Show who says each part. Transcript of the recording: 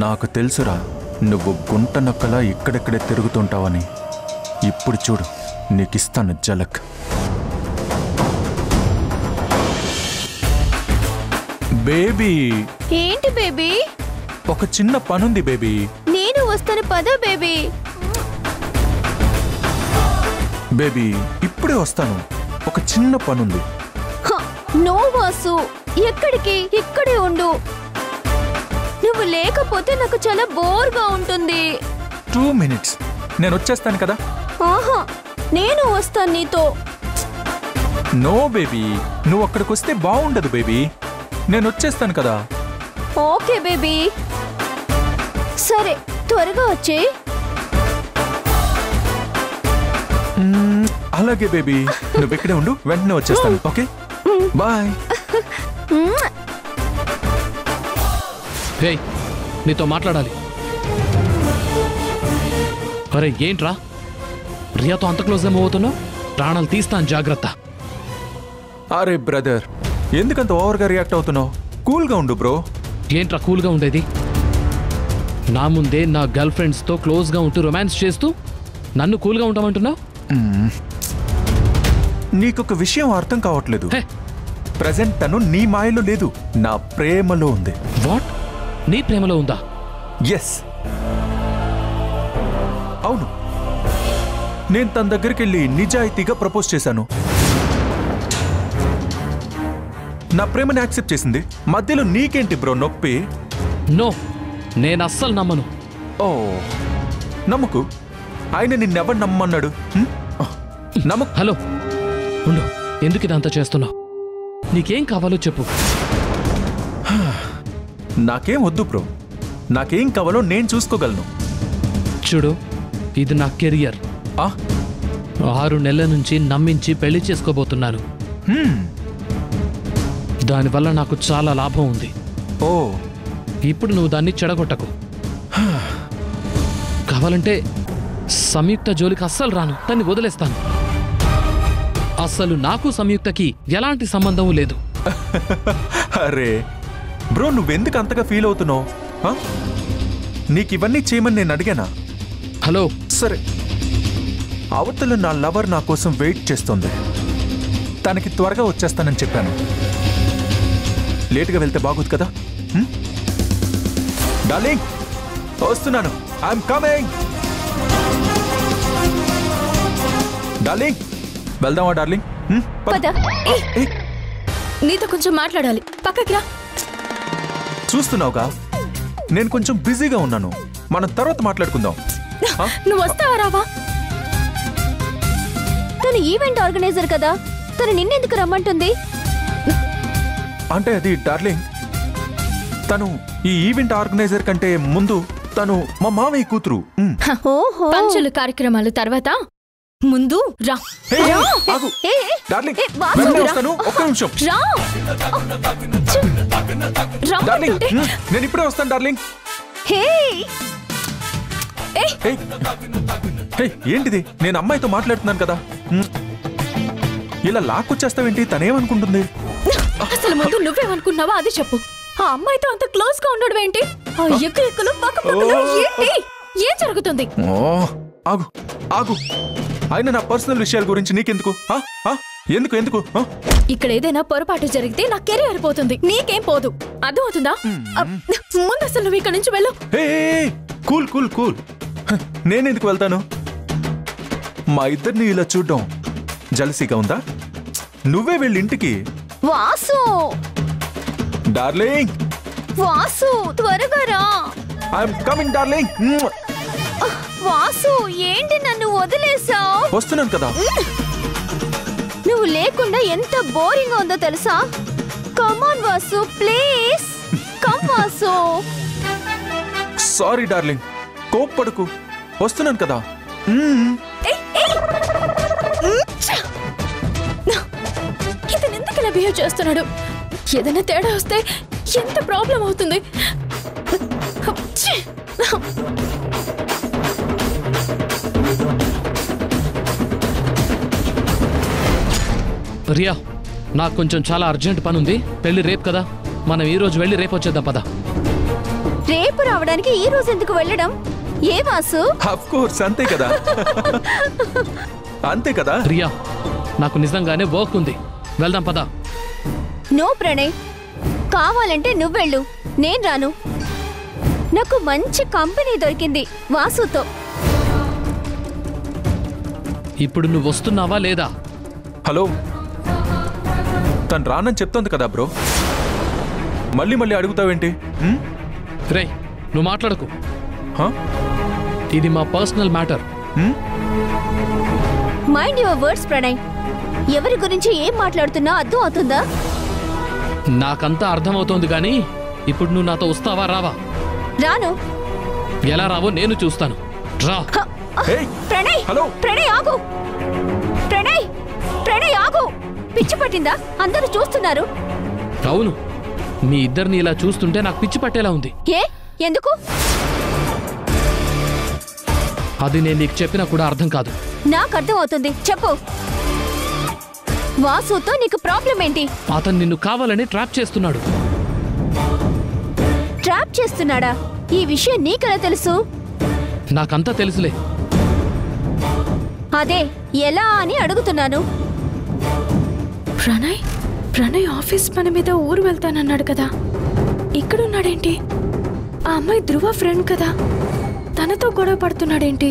Speaker 1: నాకు తెలుసురా నువ్వు గుంట నక్కలా ఇక్కడెక్కడే తిరుగుతుంటావని. ఇప్పుడు చూడు నీకిస్తాను జలక్. బేబీ.
Speaker 2: ఏంటి బేబీ?
Speaker 1: ఒక చిన్న పనుంది బేబీ.
Speaker 2: నేను వస్తాను పద బేబీ.
Speaker 1: బేబీ ఇప్పుడే వస్తాను, ఒక చిన్న పనుంది.
Speaker 2: నో వాసు, ఎక్కడికి? ఇక్కడే ఉండు. నువ్వు లేకపోతే నాకు చాలా బోర్గా ఉంటుంది.
Speaker 1: 2 minutes, నేను వచ్చేస్తాను కదా.
Speaker 2: ఆహా, నేను వస్తాను నీతో.
Speaker 1: నో బేబీ, నువ్వు అక్కడికి వస్తే బాగుండదు బేబీ. నేను వచ్చేస్తాను కదా.
Speaker 2: ఓకే బేబీ, సరే త్వరగా వచ్చే.
Speaker 1: అలాగే బేబీ, నువ్వు ఇక్కడే ఉండు, వెంటనే వచ్చేస్తాను. Okay bye.
Speaker 3: హే, నీతో మాట్లాడాలి. అరే ఏంట్రా, రియాతో అంత క్లోజ్ ఏమో అవుతున్నావు? ప్రాణాలు తీస్తాను, జాగ్రత్త.
Speaker 1: అరే బ్రదర్, ఎందుకంత ఓవర్గా రియాక్ట్ అవుతున్నావు? కూల్గా ఉండు బ్రో.
Speaker 3: ఏంట్రా కూల్గా ఉండేది? నా ముందే నా గర్ల్ ఫ్రెండ్స్తో క్లోజ్గా ఉంటూ రొమాన్స్ చేస్తూ నన్ను కూల్గా ఉంటామంటున్నావు?
Speaker 1: నీకొక విషయం అర్థం కావట్లేదు. ప్రెజెంట్ తను నీ మాయలో లేదు, నా ప్రేమలో ఉంది.
Speaker 3: వాట్? నీ ప్రేమలో ఉందా?
Speaker 1: ఎస్, అవును. నేను తన దగ్గరికి వెళ్ళి నిజాయితీగా ప్రపోజ్ చేశాను. నా ప్రేమని యాక్సెప్ట్ చేసింది. మధ్యలో నీకేంటి బ్రో నొప్పి?
Speaker 3: నో, నేను అస్సలు నమ్మను.
Speaker 1: ఓ, నమ్మకు. ఆయన నిన్నెవరు నమ్మన్నాడు? నమ్మకు.
Speaker 3: హలో ఉండు, ఎందుకు ఇదంతా చేస్తున్నావు? నీకేం కావాలో చెప్పు.
Speaker 1: నాకేం వద్దు బ్రో, నాకేం కావాలో నేను చూసుకోగలను.
Speaker 3: చూడు, ఇది నా కెరియర్. 6 నెలల నుంచి నమ్మించి పెళ్లి చేసుకోబోతున్నాను. దానివల్ల నాకు చాలా లాభం ఉంది.
Speaker 1: ఓ,
Speaker 3: ఇప్పుడు నువ్వు దాన్ని చెడగొట్టకు. కావాలంటే సంయుక్త జోలికి అస్సలు రాను, దాన్ని వదిలేస్తాను. అస్సలు నాకు సంయుక్తకి ఎలాంటి సంబంధం లేదు.
Speaker 1: అరే బ్రో, నువ్వెందుకు అంతగా ఫీల్ అవుతున్నావు? నీకు ఇవన్నీ చేయమని నేను అడిగానా?
Speaker 3: హలో,
Speaker 1: సరే, అవతల నా లవర్ నా కోసం వెయిట్ చేస్తుంది. తనకి త్వరగా వచ్చేస్తానని చెప్పాను. లేటుగా వెళ్తే బాగోదు కదా. డార్లింగ్, వస్తున్నాను. I'm coming. డార్లింగ్, వెళ్దామా డార్లింగ్?
Speaker 2: నీతో కొంచెం మాట్లాడాలి, పక్కకి రా.
Speaker 1: చూస్తున్నావుగా, నేను కొంచెం బిజీగా ఉన్నాను. మనం తర్వాత మాట్లాడుకుందాం.
Speaker 2: నువ్వు వస్తావా రావా? తను ఈవెంట్ ఆర్గనైజర్ కదా, తను నిన్నెందుకు రమ్మంటుంది?
Speaker 1: అంటే అది డార్లింగ్, తను ఈ ఈవెంట్ ఆర్గనైజర్ కంటే ముందు తను మా మామయ్య కూతురు.
Speaker 2: పంచులు కార్యక్రమాలు తర్వాత ముందు రా.
Speaker 1: డార్లింగ్, వస్తాను, ఒక్క నిమిషం. డార్లింగ్, నేను ఇప్పుడే వస్తాను డార్లింగ్. ఏంటిది? నేను అమ్మాయితో మాట్లాడుతున్నాను కదా. ఇలా లాక్కొచ్చేస్తావేంటి? తనేమనుకుంటుంది?
Speaker 2: అసలు ముందు నువ్వేమనుకున్నావా అది చెప్పు. ఆ అమ్మాయితో అంత క్లోజ్ గా ఉండడం ఏంటి? ఎక్కలు ఏంటి? ఏం జరుగుతుంది?
Speaker 1: ఆగు ఆగు, ఆయన నా పర్సనల్ విషయాల గురించి నీకెందుకు? ఎందుకు ఎందుకు?
Speaker 2: ఇక్కడ ఏదైనా పొరపాటు జరిగితే నా కెరీర్ పోతుంది, నీకేం పోదు. అర్థం అవుతుందా? ముందు అసలు నువ్వు ఇక్కడ నుంచి వెళ్ళు.
Speaker 1: కూల్ కూల్ కూల్, నేనెందుకు వెళ్తాను? మా ఇద్దరిని ఇలా చూడ్డం జలసీగా ఉందా? నువ్వే వెళ్ళి ఇంటికి.
Speaker 2: వాసు
Speaker 1: డార్లింగ్,
Speaker 2: వాసు త్వరగా రా.
Speaker 1: I'm coming darling.
Speaker 2: వాసు ఏంటి నన్ను వదిలేసావు?
Speaker 1: వస్తున్నాను కదా.
Speaker 2: నువ్వు లేకుండా ఎంత బోరింగ్ గా ఉందో తెలుసా? Come on Vasu please come Vasu.
Speaker 1: Sorry darling, కోప్పడుకు. వస్తున్నాను కదా.
Speaker 2: ఇతను ఎందుకు ఇలా బిహేవ్ చేస్తున్నాడు? ఏదైనా తేడా వస్తే ఎంత ప్రాబ్లం అవుతుంది.
Speaker 3: రియా, నాకు కొంచెం చాలా అర్జెంట్ పని ఉంది. పెళ్లి రేపు కదా, మనం ఈ రోజు వెళ్ళి రేపు వచ్చేద్దాం పద.
Speaker 2: రేపు రావడానికి ఈ రోజు ఎందుకు వెళ్ళడం? ఏ వాసు?
Speaker 1: ఆఫ్ కోర్స్, అంతే కదా. అంతే కదా.
Speaker 3: రియా, నాకు నిజంగానే వర్క్ ఉంది, వెళ్దాం పద.
Speaker 2: నో ప్రణయ్, కావాలంటే నువ్వెళ్ళు, నేను రాను. నాకు మంచి కంపెనీ దొరికింది వాసుతో.
Speaker 3: ఇప్పుడు నువ్వు వస్తున్నావా లేదా?
Speaker 1: హలో, తను రానని చెప్తోంది కదా బ్రో, మళ్ళీ మళ్ళీ అడుగుతావేంటి?
Speaker 3: రేయ్, నువ్వు మాట్లాడకు.
Speaker 1: హా?
Speaker 3: ఇది మా personal matter.
Speaker 2: Mind your words Pranay. ఎవరి గురించి ఏం మాట్లాడుతున్నా అర్థం అవుతుందా?
Speaker 3: నాకంతా అర్థమవుతోంది కానీ ఇప్పుడు నువ్వు నాతో వస్తావా రావా?
Speaker 2: రాను.
Speaker 3: ఎలా రావో నేను చూస్తాను. రా.
Speaker 1: ఏయ్,
Speaker 2: ప్రణయ్,
Speaker 1: హలో.
Speaker 2: ప్రణయ్ ఆగు. ప్రణయ్, ప్రణయ్ ఆగు. పిచ్చి పట్టిందా? అందరూ చూస్తున్నారు.
Speaker 3: అవును, మీ ఇద్దరిని ఇలా చూస్తుంటే నాకు పిచ్చి పట్టేలా ఉంది.
Speaker 2: ఏ ఎందుకు?
Speaker 3: అది నేను నీకు చెప్పినా కూడా అర్థం కాదు.
Speaker 2: నాకు అర్థం అవుతుంది, చెప్పు. వాసుతో నీకు ప్రాబ్లం ఏంటి?
Speaker 3: అతను నిన్ను కావాలని ట్రాప్ చేస్తున్నాడు.
Speaker 2: ట్రాప్ చేస్తున్నాడా? ఈ విషయం నీకెలా తెలుసు?
Speaker 3: నాకంతా తెలుసులే.
Speaker 2: అదే ఎలా అని అడుగుతున్నాను.
Speaker 4: ప్రణయ్ ఆఫీస్ పని మీద ఊరు వెళ్తానన్నాడు కదా, ఇక్కడున్నాడేంటి? ఆ అమ్మాయి ధ్రువ ఫ్రెండ్ కదా, తనతో గొడవ పడుతున్నాడేంటి?